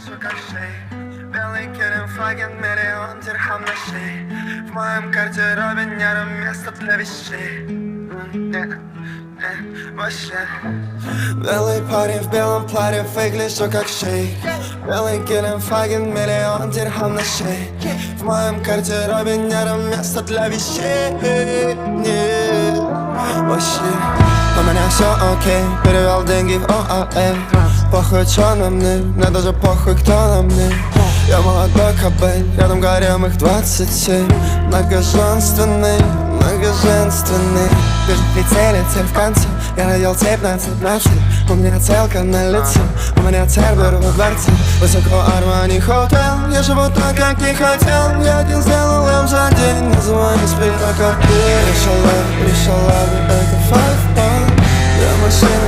выгляжу как шейх. Белый килим, флагин, миллион дирхам на шее. В моем гардеробе нету места для вещей. Вообще. Белый парень в белом платье, выгляжу как шейх. Белый килим, флагин, миллион дирхам на шее. В моем гардеробе нету места для вещей. Вообще. У меня все окей, перевел деньги в ОАЭ. Похуй, чё на мне, мне даже похуй, кто на мне. Я молодой кобель, рядом гарем их 27. Многоженственный, многоженственный. Вижу три цели, цель в конце. Я надел цепь на цепь. У меня целка на лице, у меня цербер во дворце. Высоко Армани хотел, я живу так, как не хотел. Я один сделал им за день, называю спирокордин. Решала, это 5 ball. Я машина,